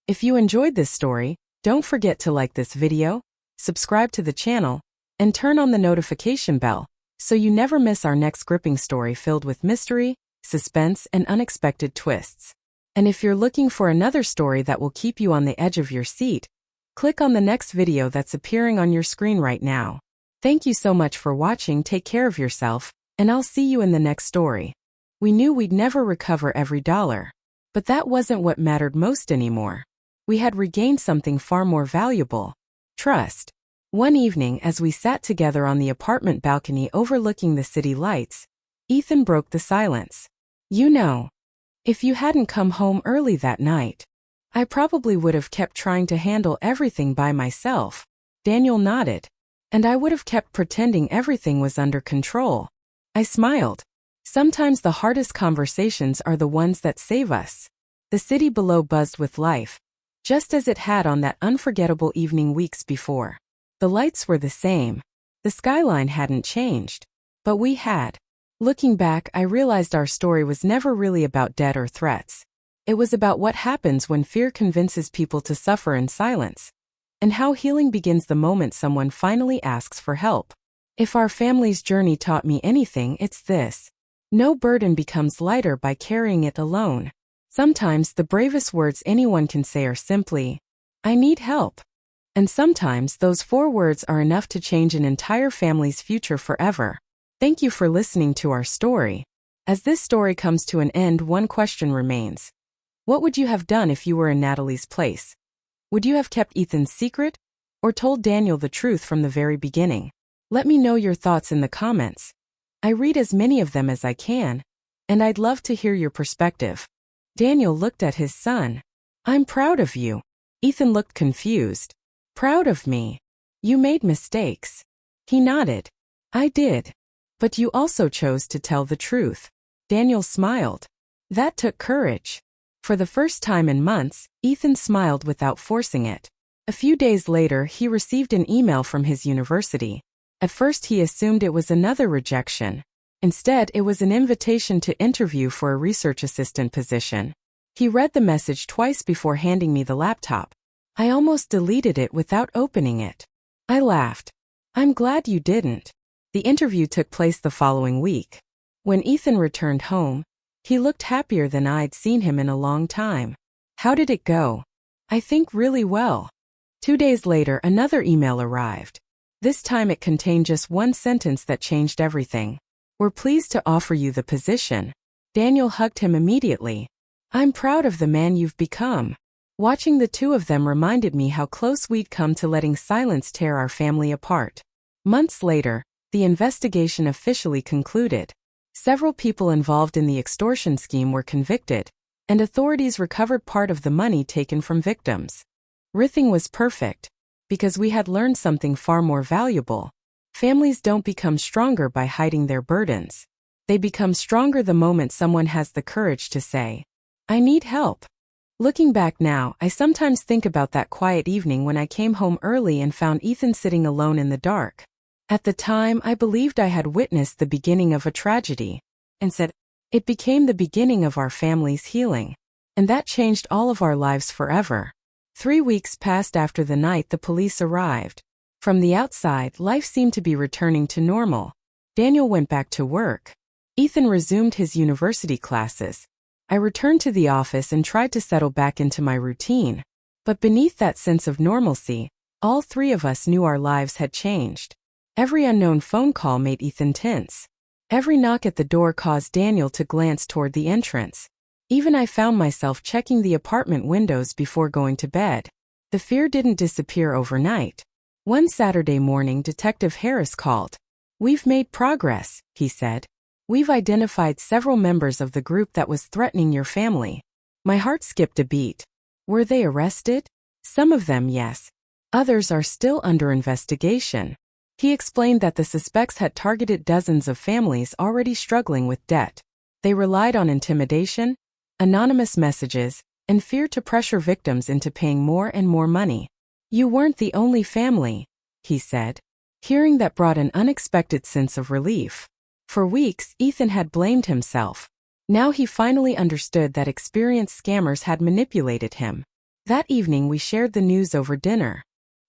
If you enjoyed this story, don't forget to like this video, subscribe to the channel, and turn on the notification bell so you never miss our next gripping story filled with mystery, suspense, and unexpected twists. And if you're looking for another story that will keep you on the edge of your seat, click on the next video that's appearing on your screen right now. Thank you so much for watching. Take care of yourself, and I'll see you in the next story. We knew we'd never recover every dollar, but that wasn't what mattered most anymore. We had regained something far more valuable: trust. One evening, as we sat together on the apartment balcony overlooking the city lights, Ethan broke the silence. You know, if you hadn't come home early that night, I probably would have kept trying to handle everything by myself. Daniel nodded. And I would have kept pretending everything was under control. I smiled. Sometimes the hardest conversations are the ones that save us. The city below buzzed with life, just as it had on that unforgettable evening weeks before. The lights were the same. The skyline hadn't changed. But we had. Looking back, I realized our story was never really about debt or threats. It was about what happens when fear convinces people to suffer in silence, and how healing begins the moment someone finally asks for help. If our family's journey taught me anything, it's this: no burden becomes lighter by carrying it alone. Sometimes the bravest words anyone can say are simply, "I need help." And sometimes those 4 words are enough to change an entire family's future forever. Thank you for listening to our story. As this story comes to an end, one question remains. What would you have done if you were in Natalie's place? Would you have kept Ethan's secret, or told Daniel the truth from the very beginning? Let me know your thoughts in the comments. I read as many of them as I can, and I'd love to hear your perspective. Daniel looked at his son. I'm proud of you. Ethan looked confused. Proud of me? You made mistakes. He nodded. I did. But you also chose to tell the truth. Daniel smiled. That took courage. For the first time in months, Ethan smiled without forcing it. A few days later, he received an email from his university. At first he assumed it was another rejection. Instead, it was an invitation to interview for a research assistant position. He read the message twice before handing me the laptop. I almost deleted it without opening it. I laughed. I'm glad you didn't. The interview took place the following week. When Ethan returned home, he looked happier than I'd seen him in a long time. How did it go? I think really well. 2 days later, another email arrived. This time it contained just one sentence that changed everything. We're pleased to offer you the position. Daniel hugged him immediately. I'm proud of the man you've become. Watching the two of them reminded me how close we'd come to letting silence tear our family apart. Months later, the investigation officially concluded. Several people involved in the extortion scheme were convicted, and authorities recovered part of the money taken from victims. Everything was perfect, because we had learned something far more valuable. Families don't become stronger by hiding their burdens. They become stronger the moment someone has the courage to say, I need help. Looking back now, I sometimes think about that quiet evening when I came home early and found Ethan sitting alone in the dark. At the time, I believed I had witnessed the beginning of a tragedy, and said, it became the beginning of our family's healing. And that changed all of our lives forever. 3 weeks passed after the night the police arrived. From the outside, life seemed to be returning to normal. Daniel went back to work. Ethan resumed his university classes. I returned to the office and tried to settle back into my routine. But beneath that sense of normalcy, all 3 of us knew our lives had changed. Every unknown phone call made Ethan tense. Every knock at the door caused Daniel to glance toward the entrance. Even I found myself checking the apartment windows before going to bed. The fear didn't disappear overnight. One Saturday morning, Detective Harris called. We've made progress, he said. We've identified several members of the group that was threatening your family. My heart skipped a beat. Were they arrested? Some of them, yes. Others are still under investigation. He explained that the suspects had targeted dozens of families already struggling with debt. They relied on intimidation, anonymous messages, and fear to pressure victims into paying more and more money. You weren't the only family, he said. Hearing that brought an unexpected sense of relief. For weeks, Ethan had blamed himself. Now he finally understood that experienced scammers had manipulated him. That evening we shared the news over dinner.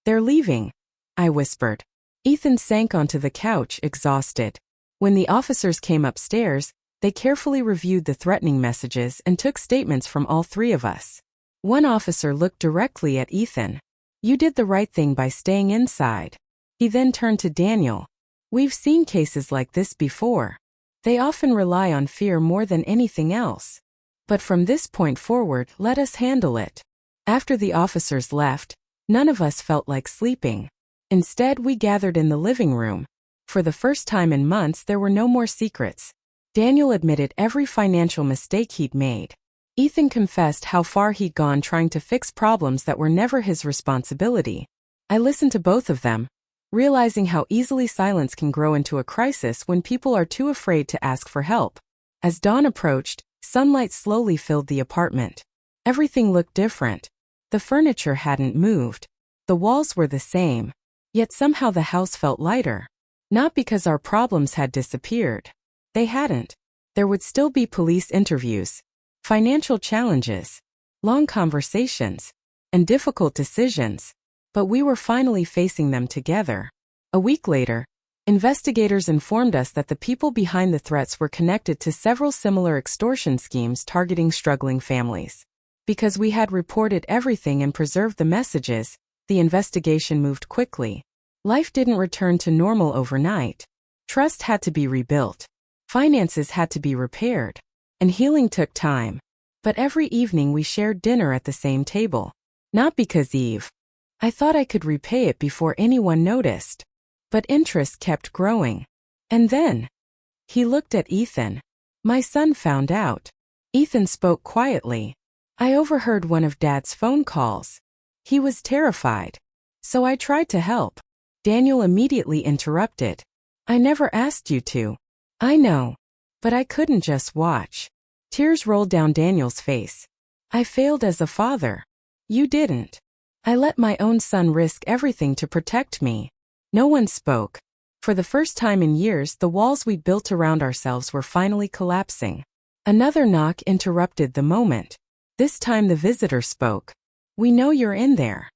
"They're leaving," I whispered. Ethan sank onto the couch, exhausted. When the officers came upstairs, they carefully reviewed the threatening messages and took statements from all three of us. One officer looked directly at Ethan. "You did the right thing by staying inside." He then turned to Daniel. "We've seen cases like this before. They often rely on fear more than anything else. But from this point forward, let us handle it." After the officers left, none of us felt like sleeping. Instead, we gathered in the living room. For the first time in months, there were no more secrets. Daniel admitted every financial mistake he'd made. Ethan confessed how far he'd gone trying to fix problems that were never his responsibility. I listened to both of them, realizing how easily silence can grow into a crisis when people are too afraid to ask for help. As dawn approached, sunlight slowly filled the apartment. Everything looked different. The furniture hadn't moved. The walls were the same. Yet somehow the house felt lighter. Not because our problems had disappeared. They hadn't. There would still be police interviews, financial challenges, long conversations, and difficult decisions. But we were finally facing them together. A week later, investigators informed us that the people behind the threats were connected to several similar extortion schemes targeting struggling families. Because we had reported everything and preserved the messages, the investigation moved quickly. Life didn't return to normal overnight. Trust had to be rebuilt. Finances had to be repaired. And healing took time. But every evening we shared dinner at the same table. Not because I thought I could repay it before anyone noticed. But interest kept growing. And then he looked at Ethan. "My son found out." Ethan spoke quietly. "I overheard one of Dad's phone calls. He was terrified. So I tried to help." Daniel immediately interrupted. "I never asked you to." "I know. But I couldn't just watch." Tears rolled down Daniel's face. "I failed as a father. You didn't. I let my own son risk everything to protect me." No one spoke. For the first time in years, the walls we'd built around ourselves were finally collapsing. Another knock interrupted the moment. This time the visitor spoke. "We know you're in there."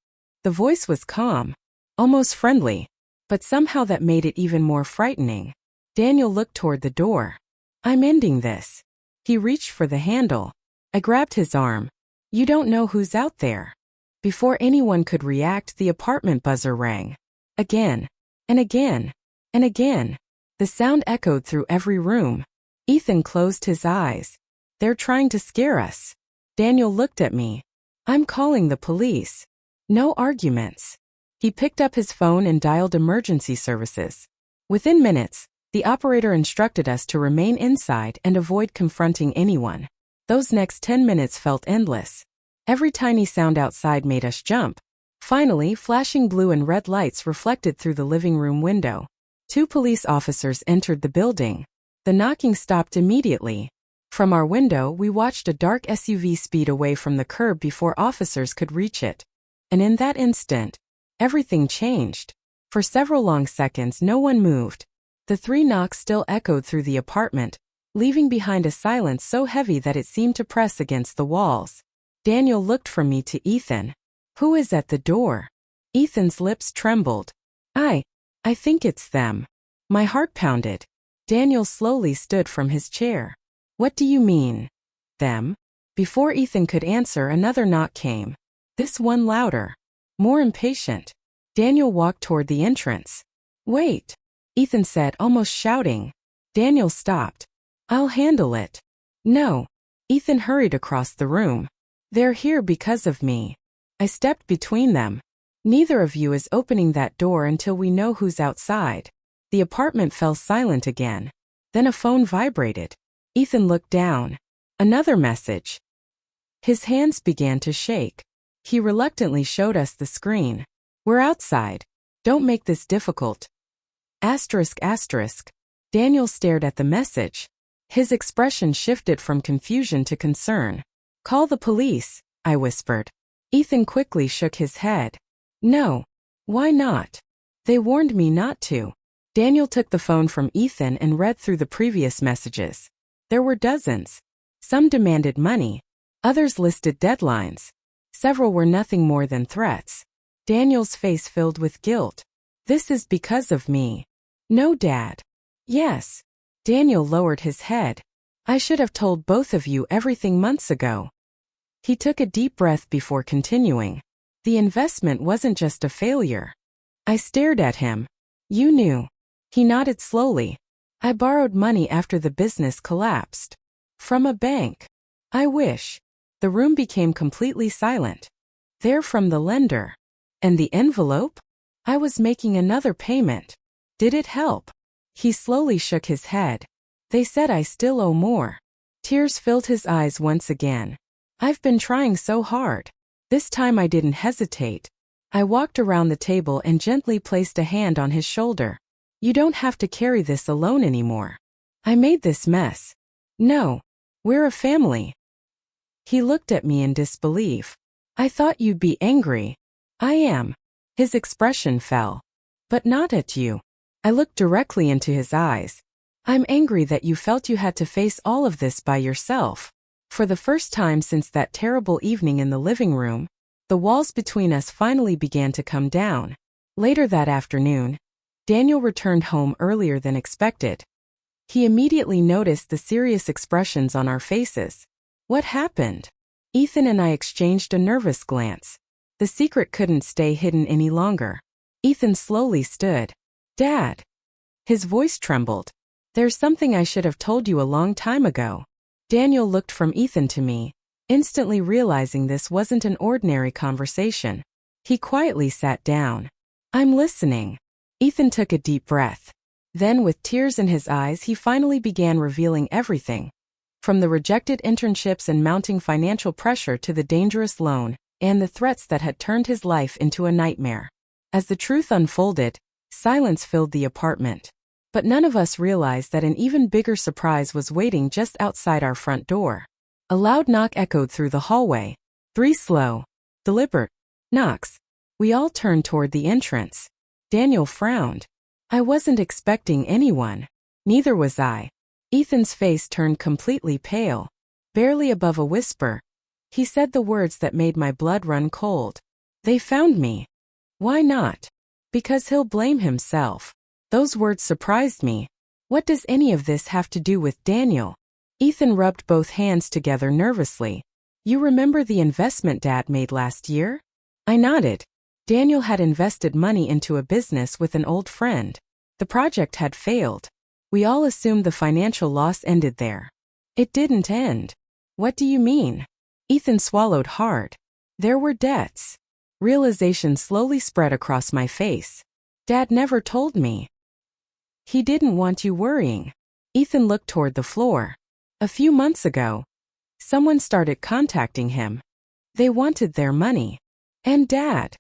The voice was calm, almost friendly, but somehow that made it even more frightening. Daniel looked toward the door. "I'm ending this." He reached for the handle. I grabbed his arm. "You don't know who's out there." Before anyone could react, the apartment buzzer rang. Again, and again, and again. The sound echoed through every room. Ethan closed his eyes. "They're trying to scare us." Daniel looked at me. "I'm calling the police." No arguments. He picked up his phone and dialed emergency services. Within minutes, the operator instructed us to remain inside and avoid confronting anyone. Those next 10 minutes felt endless. Every tiny sound outside made us jump. Finally, flashing blue and red lights reflected through the living room window. 2 police officers entered the building. The knocking stopped immediately. From our window, we watched a dark SUV speed away from the curb before officers could reach it. And in that instant, everything changed. For several long seconds, no one moved. The 3 knocks still echoed through the apartment, leaving behind a silence so heavy that it seemed to press against the walls. Daniel looked from me to Ethan. "Who is at the door?" Ethan's lips trembled. I think it's them." My heart pounded. Daniel slowly stood from his chair. "What do you mean, them?" Before Ethan could answer, another knock came. This one louder, more impatient. Daniel walked toward the entrance. "Wait," Ethan said, almost shouting. Daniel stopped. "I'll handle it." "No." Ethan hurried across the room. "They're here because of me." I stepped between them. "Neither of you is opening that door until we know who's outside." The apartment fell silent again. Then a phone vibrated. Ethan looked down. Another message. His hands began to shake. He reluctantly showed us the screen. "We're outside. Don't make this difficult." ***. Daniel stared at the message. His expression shifted from confusion to concern. "Call the police," I whispered. Ethan quickly shook his head. "No." "Why not?" "They warned me not to." Daniel took the phone from Ethan and read through the previous messages. There were dozens. Some demanded money. Others listed deadlines. Several were nothing more than threats. Daniel's face filled with guilt. This is because of me. No, Dad. Yes. Daniel lowered his head. I should have told both of you everything months ago. He took a deep breath before continuing. The investment wasn't just a failure. I stared at him. You knew. He nodded slowly. I borrowed money after the business collapsed. From a bank. I wish. The room became completely silent. They're from the lender. And the envelope? I was making another payment. Did it help? He slowly shook his head. They said I still owe more. Tears filled his eyes once again. I've been trying so hard. This time I didn't hesitate. I walked around the table and gently placed a hand on his shoulder. You don't have to carry this alone anymore. I made this mess. No. We're a family. He looked at me in disbelief. I thought you'd be angry. I am. His expression fell. But not at you. I looked directly into his eyes. I'm angry that you felt you had to face all of this by yourself. For the first time since that terrible evening in the living room, the walls between us finally began to come down. Later that afternoon, Daniel returned home earlier than expected. He immediately noticed the serious expressions on our faces. What happened? Ethan and I exchanged a nervous glance. The secret couldn't stay hidden any longer. Ethan slowly stood. Dad. His voice trembled. There's something I should have told you a long time ago. Daniel looked from Ethan to me, instantly realizing this wasn't an ordinary conversation. He quietly sat down. I'm listening. Ethan took a deep breath. Then, with tears in his eyes, he finally began revealing everything. From the rejected internships and mounting financial pressure to the dangerous loan, and the threats that had turned his life into a nightmare. As the truth unfolded, silence filled the apartment. But none of us realized that an even bigger surprise was waiting just outside our front door. A loud knock echoed through the hallway. 3 slow, deliberate knocks. We all turned toward the entrance. Daniel frowned. I wasn't expecting anyone. Neither was I. Ethan's face turned completely pale. Barely above a whisper. He said the words that made my blood run cold. They found me. Why not? Because he'll blame himself. Those words surprised me. What does any of this have to do with Daniel? Ethan rubbed both hands together nervously. You remember the investment Dad made last year? I nodded. Daniel had invested money into a business with an old friend. The project had failed. We all assumed the financial loss ended there. It didn't end. What do you mean? Ethan swallowed hard. There were debts. Realization slowly spread across my face. Dad never told me. He didn't want you worrying. Ethan looked toward the floor. A few months ago, someone started contacting him. They wanted their money. And Dad.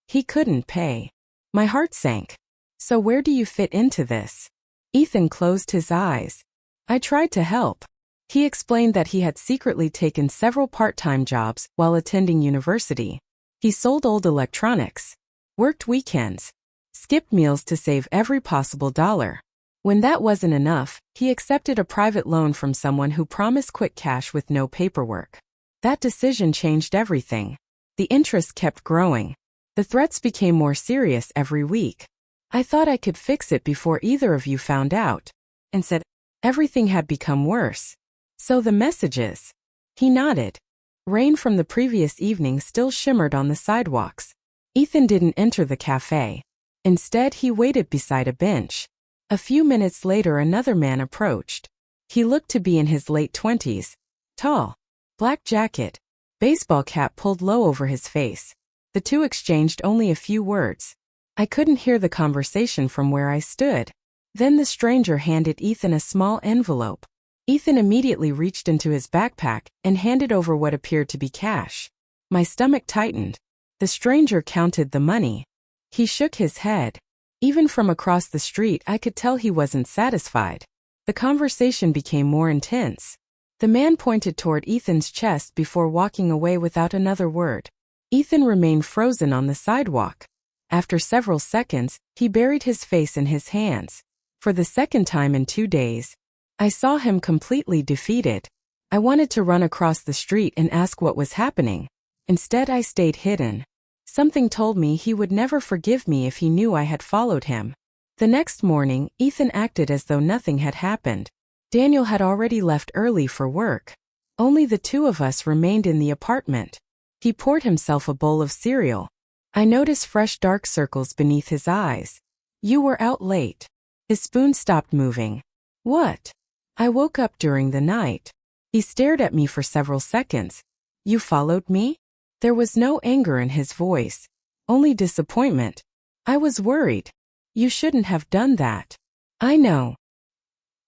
He couldn't pay. My heart sank. So where do you fit into this? Ethan closed his eyes. I tried to help. He explained that he had secretly taken several part-time jobs while attending university. He sold old electronics, worked weekends, skipped meals to save every possible dollar. When that wasn't enough, he accepted a private loan from someone who promised quick cash with no paperwork. That decision changed everything. The interest kept growing. The threats became more serious every week. I thought I could fix it before either of you found out. Instead, everything had become worse. So the messages. He nodded. Rain from the previous evening still shimmered on the sidewalks. Ethan didn't enter the cafe. Instead, he waited beside a bench. A few minutes later, another man approached. He looked to be in his late 20s. Tall. Black jacket. Baseball cap pulled low over his face. The two exchanged only a few words. I couldn't hear the conversation from where I stood. Then the stranger handed Ethan a small envelope. Ethan immediately reached into his backpack and handed over what appeared to be cash. My stomach tightened. The stranger counted the money. He shook his head. Even from across the street, I could tell he wasn't satisfied. The conversation became more intense. The man pointed toward Ethan's chest before walking away without another word. Ethan remained frozen on the sidewalk. After several seconds, he buried his face in his hands. For the second time in 2 days, I saw him completely defeated. I wanted to run across the street and ask what was happening. Instead, I stayed hidden. Something told me he would never forgive me if he knew I had followed him. The next morning, Ethan acted as though nothing had happened. Daniel had already left early for work. Only the two of us remained in the apartment. He poured himself a bowl of cereal. I noticed fresh dark circles beneath his eyes. You were out late. His spoon stopped moving. What? I woke up during the night. He stared at me for several seconds. You followed me? There was no anger in his voice, only disappointment. I was worried. You shouldn't have done that. I know.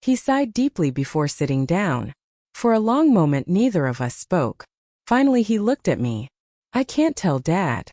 He sighed deeply before sitting down. For a long moment neither of us spoke. Finally he looked at me. I can't tell Dad.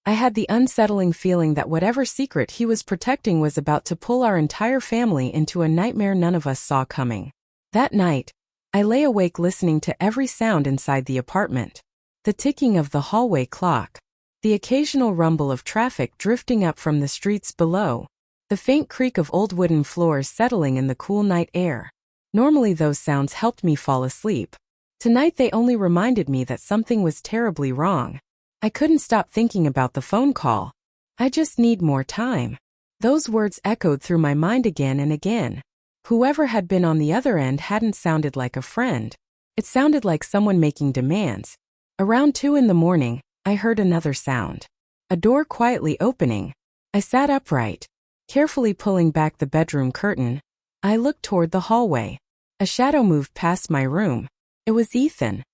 I had the unsettling feeling that whatever secret he was protecting was about to pull our entire family into a nightmare none of us saw coming. That night, I lay awake listening to every sound inside the apartment. The ticking of the hallway clock, the occasional rumble of traffic drifting up from the streets below, the faint creak of old wooden floors settling in the cool night air. Normally those sounds helped me fall asleep. Tonight they only reminded me that something was terribly wrong. I couldn't stop thinking about the phone call. I just need more time. Those words echoed through my mind again and again. Whoever had been on the other end hadn't sounded like a friend. It sounded like someone making demands. Around 2 in the morning, I heard another sound. A door quietly opening. I sat upright, carefully pulling back the bedroom curtain. I looked toward the hallway. A shadow moved past my room. It was Ethan.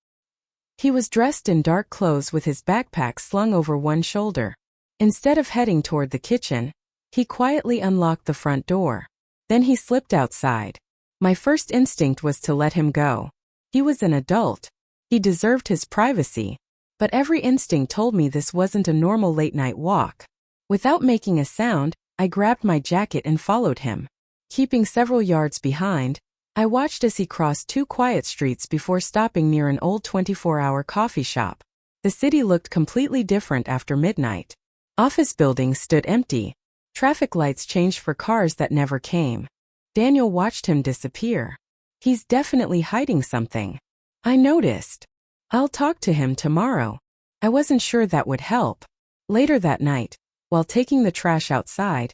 He was dressed in dark clothes with his backpack slung over one shoulder. Instead of heading toward the kitchen, he quietly unlocked the front door. Then he slipped outside. My first instinct was to let him go. He was an adult. He deserved his privacy. But every instinct told me this wasn't a normal late-night walk. Without making a sound, I grabbed my jacket and followed him. Keeping several yards behind, I watched as he crossed 2 quiet streets before stopping near an old 24-hour coffee shop. The city looked completely different after midnight. Office buildings stood empty. Traffic lights changed for cars that never came. Daniel watched him disappear. He's definitely hiding something. I noticed. I'll talk to him tomorrow. I wasn't sure that would help. Later that night, while taking the trash outside,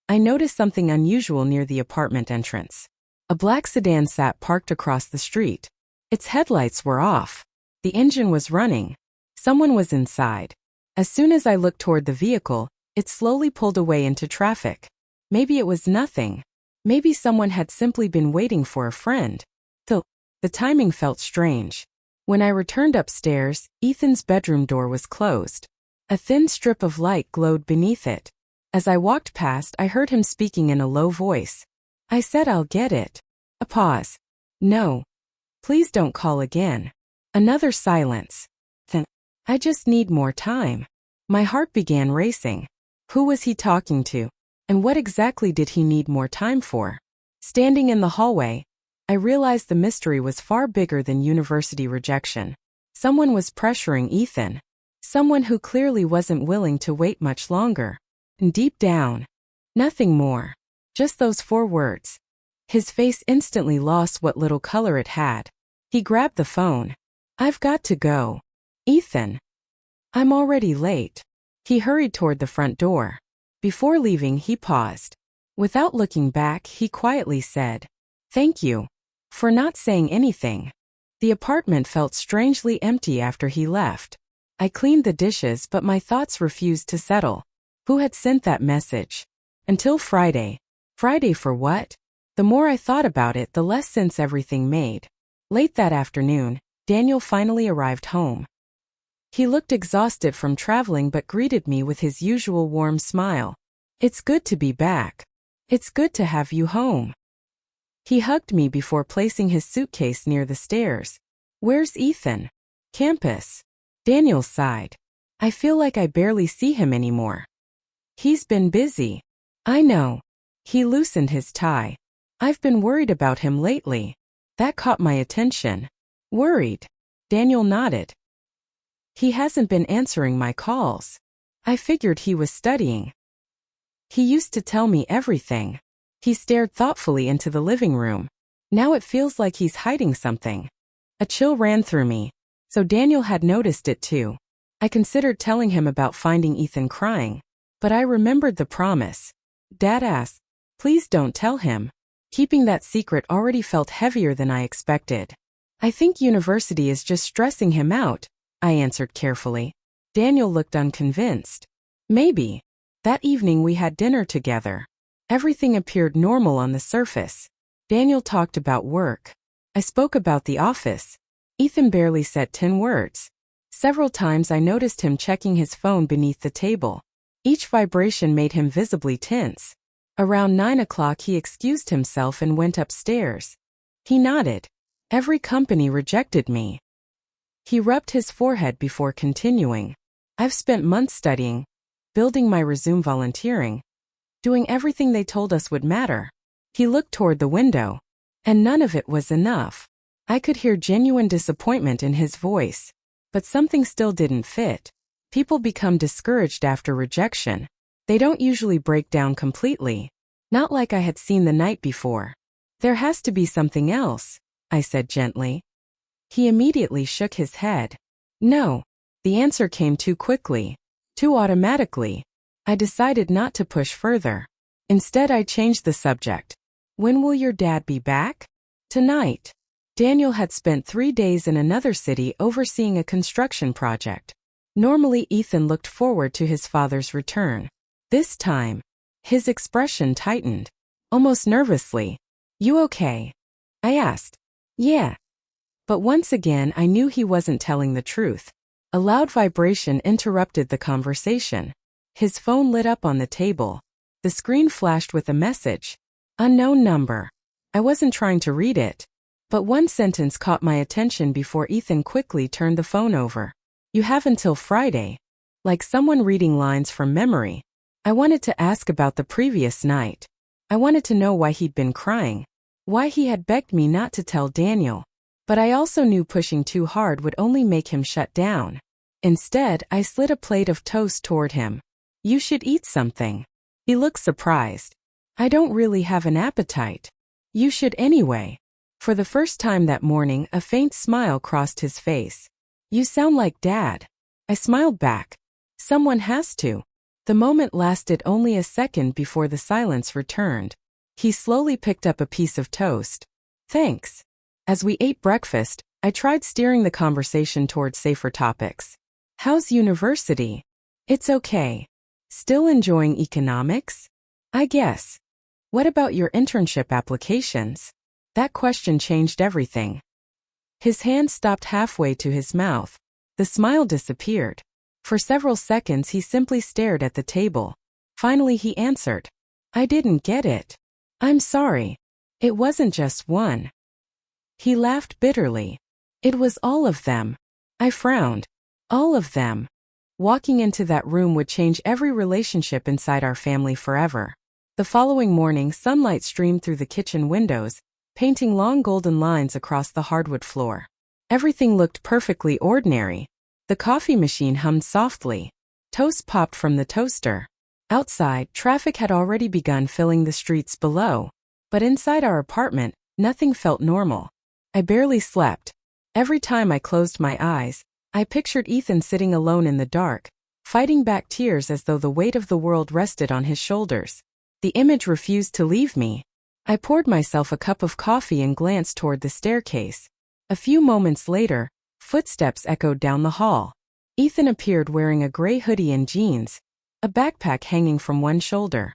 I noticed something unusual near the apartment entrance. A black sedan sat parked across the street. Its headlights were off. The engine was running. Someone was inside. As soon as I looked toward the vehicle, it slowly pulled away into traffic. Maybe it was nothing. Maybe someone had simply been waiting for a friend. The timing felt strange. When I returned upstairs, Ethan's bedroom door was closed. A thin strip of light glowed beneath it. As I walked past, I heard him speaking in a low voice. I said I'll get it. A pause. No. Please don't call again. Another silence. Then, I just need more time. My heart began racing. Who was he talking to? And what exactly did he need more time for? Standing in the hallway, I realized the mystery was far bigger than university rejection. Someone was pressuring Ethan. Someone who clearly wasn't willing to wait much longer. And deep down, nothing more. Just those 4 words. His face instantly lost what little color it had. He grabbed the phone. I've got to go. Ethan. I'm already late. He hurried toward the front door. Before leaving, he paused. Without looking back, he quietly said, "Thank you for not saying anything." The apartment felt strangely empty after he left. I cleaned the dishes, but my thoughts refused to settle. Who had sent that message? Until Friday. Friday for what? The more I thought about it, the less sense everything made. Late that afternoon, Daniel finally arrived home. He looked exhausted from traveling but greeted me with his usual warm smile. It's good to be back. It's good to have you home. He hugged me before placing his suitcase near the stairs. Where's Ethan? Campus. Daniel sighed. I feel like I barely see him anymore. He's been busy. I know. He loosened his tie. I've been worried about him lately. That caught my attention. Worried? Daniel nodded. He hasn't been answering my calls. I figured he was studying. He used to tell me everything. He stared thoughtfully into the living room. Now it feels like he's hiding something. A chill ran through me. So Daniel had noticed it too. I considered telling him about finding Ethan crying, but I remembered the promise. Dad asked, "Please don't tell him." Keeping that secret already felt heavier than I expected. "I think university is just stressing him out," I answered carefully. Daniel looked unconvinced. "Maybe." That evening we had dinner together. Everything appeared normal on the surface. Daniel talked about work. I spoke about the office. Ethan barely said 10 words. Several times I noticed him checking his phone beneath the table. Each vibration made him visibly tense. Around 9 o'clock he excused himself and went upstairs. He nodded. "Every company rejected me." He rubbed his forehead before continuing. "I've spent months studying, building my resume volunteering, doing everything they told us would matter." He looked toward the window. And none of it was enough. I could hear genuine disappointment in his voice. But something still didn't fit. People become discouraged after rejection. They don't usually break down completely. Not like I had seen the night before. "There has to be something else," I said gently. He immediately shook his head. "No." The answer came too quickly. Too automatically. I decided not to push further. Instead I changed the subject. "When will your dad be back?" "Tonight." Daniel had spent 3 days in another city overseeing a construction project. Normally Ethan looked forward to his father's return. This time, his expression tightened, almost nervously. "You okay?" I asked. "Yeah." But once again I knew he wasn't telling the truth. A loud vibration interrupted the conversation. His phone lit up on the table. The screen flashed with a message. "Unknown number." I wasn't trying to read it. But one sentence caught my attention before Ethan quickly turned the phone over. "You have until Friday." Like someone reading lines from memory. I wanted to ask about the previous night. I wanted to know why he'd been crying. Why he had begged me not to tell Daniel. But I also knew pushing too hard would only make him shut down. Instead, I slid a plate of toast toward him. "You should eat something." He looked surprised. "I don't really have an appetite." "You should anyway." For the first time that morning, a faint smile crossed his face. "You sound like Dad." I smiled back. Someone has to. The moment lasted only a second before the silence returned. He slowly picked up a piece of toast. "Thanks." As we ate breakfast, I tried steering the conversation toward safer topics. "How's university?" "It's okay." "Still enjoying economics?" "I guess." "What about your internship applications?" That question changed everything. His hand stopped halfway to his mouth. The smile disappeared. For several seconds he simply stared at the table. Finally he answered. "I didn't get it." "I'm sorry. It wasn't just one." He laughed bitterly. "It was all of them." I frowned. All of them. Walking into that room would change every relationship inside our family forever. The following morning, sunlight streamed through the kitchen windows, painting long golden lines across the hardwood floor. Everything looked perfectly ordinary. The coffee machine hummed softly. Toast popped from the toaster. Outside, traffic had already begun filling the streets below. But inside our apartment, nothing felt normal. I barely slept. Every time I closed my eyes, I pictured Ethan sitting alone in the dark, fighting back tears as though the weight of the world rested on his shoulders. The image refused to leave me. I poured myself a cup of coffee and glanced toward the staircase. A few moments later, footsteps echoed down the hall. Ethan appeared wearing a gray hoodie and jeans, a backpack hanging from one shoulder.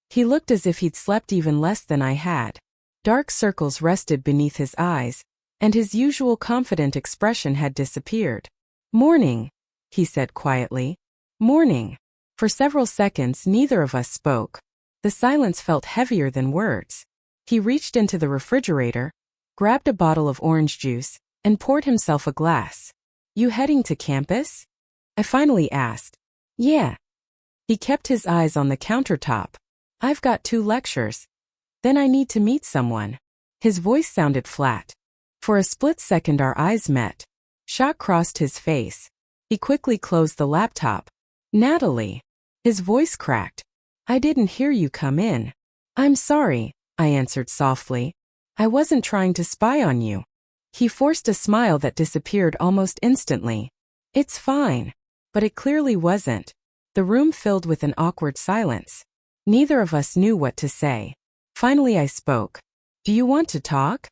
He looked as if he'd slept even less than I had. Dark circles rested beneath his eyes, and his usual confident expression had disappeared. "Morning," he said quietly. "Morning." For several seconds neither of us spoke. The silence felt heavier than words. He reached into the refrigerator, grabbed a bottle of orange juice, and poured himself a glass. "You heading to campus?" I finally asked. "Yeah." He kept his eyes on the countertop. "I've got 2 lectures. Then I need to meet someone." His voice sounded flat. For a split second our eyes met. Shock crossed his face. He quickly closed the laptop. "Natalie." His voice cracked. "I didn't hear you come in." "I'm sorry," I answered softly. "I wasn't trying to spy on you." He forced a smile that disappeared almost instantly. "It's fine." But it clearly wasn't. The room filled with an awkward silence. Neither of us knew what to say. Finally I spoke. "Do you want to talk?"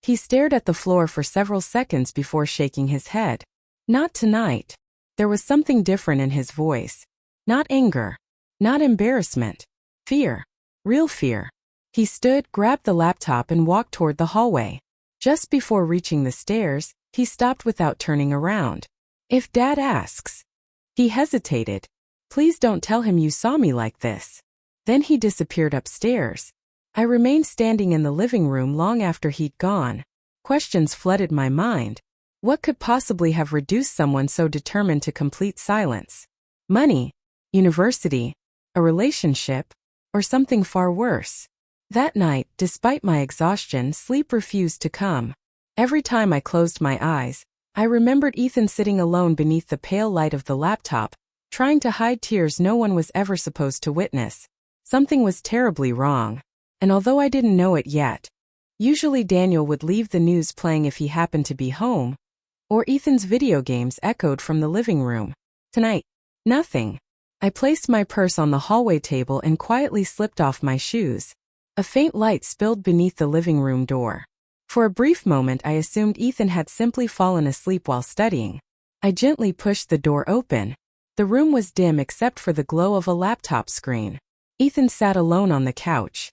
He stared at the floor for several seconds before shaking his head. "Not tonight." There was something different in his voice. Not anger. Not embarrassment. Fear. Real fear. He stood, grabbed the laptop and walked toward the hallway. Just before reaching the stairs, he stopped without turning around. "If Dad asks." He hesitated. "Please don't tell him you saw me like this." Then he disappeared upstairs. I remained standing in the living room long after he'd gone. Questions flooded my mind. What could possibly have reduced someone so determined to complete silence? Money? University? A relationship? Or something far worse? That night, despite my exhaustion, sleep refused to come. Every time I closed my eyes, I remembered Ethan sitting alone beneath the pale light of the laptop, trying to hide tears no one was ever supposed to witness. Something was terribly wrong. And although I didn't know it yet, usually Daniel would leave the news playing if he happened to be home, or Ethan's video games echoed from the living room. Tonight, nothing. I placed my purse on the hallway table and quietly slipped off my shoes. A faint light spilled beneath the living room door. For a brief moment I assumed Ethan had simply fallen asleep while studying. I gently pushed the door open. The room was dim except for the glow of a laptop screen. Ethan sat alone on the couch.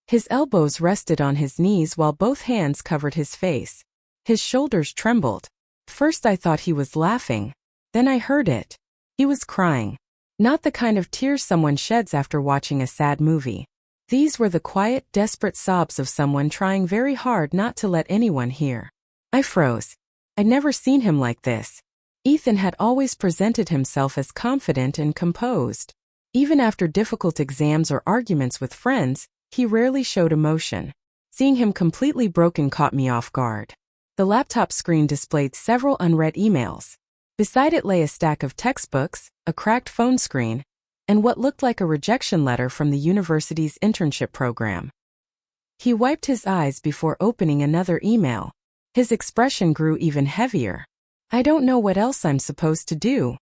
His elbows rested on his knees while both hands covered his face. His shoulders trembled. First I thought he was laughing. Then I heard it. He was crying. Not the kind of tears someone sheds after watching a sad movie. These were the quiet, desperate sobs of someone trying very hard not to let anyone hear. I froze. I'd never seen him like this. Ethan had always presented himself as confident and composed. Even after difficult exams or arguments with friends, he rarely showed emotion. Seeing him completely broken caught me off guard. The laptop screen displayed several unread emails. Beside it lay a stack of textbooks, a cracked phone screen, and what looked like a rejection letter from the university's internship program. He wiped his eyes before opening another email. His expression grew even heavier. "I don't know what else I'm supposed to do."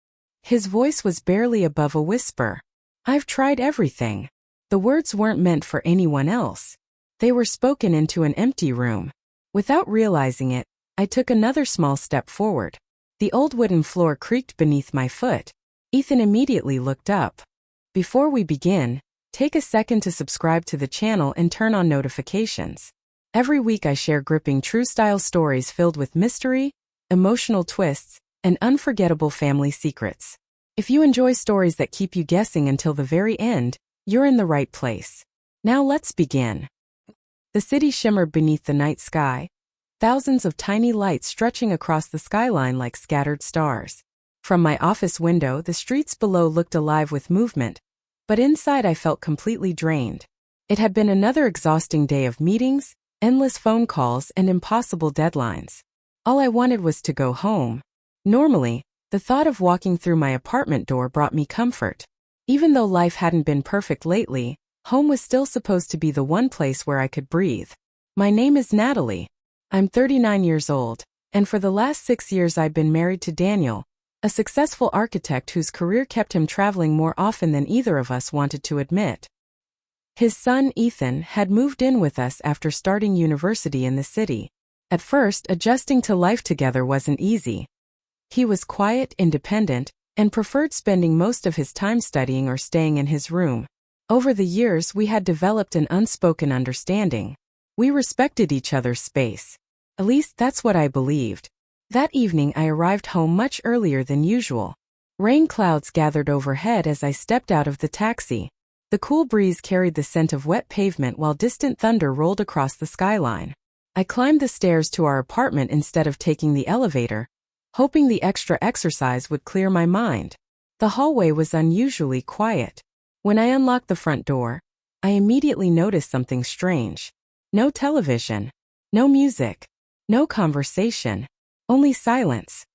His voice was barely above a whisper. "I've tried everything." The words weren't meant for anyone else. They were spoken into an empty room. Without realizing it, I took another small step forward. The old wooden floor creaked beneath my foot. Ethan immediately looked up. "Before we begin, take a second to subscribe to the channel and turn on notifications. Every week I share gripping true-style stories filled with mystery, emotional twists, and unforgettable family secrets. If you enjoy stories that keep you guessing until the very end, you're in the right place. Now let's begin." The city shimmered beneath the night sky, thousands of tiny lights stretching across the skyline like scattered stars. From my office window, the streets below looked alive with movement, but inside I felt completely drained. It had been another exhausting day of meetings, endless phone calls, and impossible deadlines. All I wanted was to go home. Normally, the thought of walking through my apartment door brought me comfort. Even though life hadn't been perfect lately, home was still supposed to be the one place where I could breathe. My name is Natalie. I'm 39 years old, and for the last 6 years I've been married to Daniel, a successful architect whose career kept him traveling more often than either of us wanted to admit. His son, Ethan, had moved in with us after starting university in the city. At first, adjusting to life together wasn't easy. He was quiet, independent, and preferred spending most of his time studying or staying in his room. Over the years, we had developed an unspoken understanding. We respected each other's space. At least that's what I believed. That evening I arrived home much earlier than usual. Rain clouds gathered overhead as I stepped out of the taxi. The cool breeze carried the scent of wet pavement while distant thunder rolled across the skyline. I climbed the stairs to our apartment instead of taking the elevator, hoping the extra exercise would clear my mind. The hallway was unusually quiet. When I unlocked the front door, I immediately noticed something strange. No television, no music, no conversation, only silence.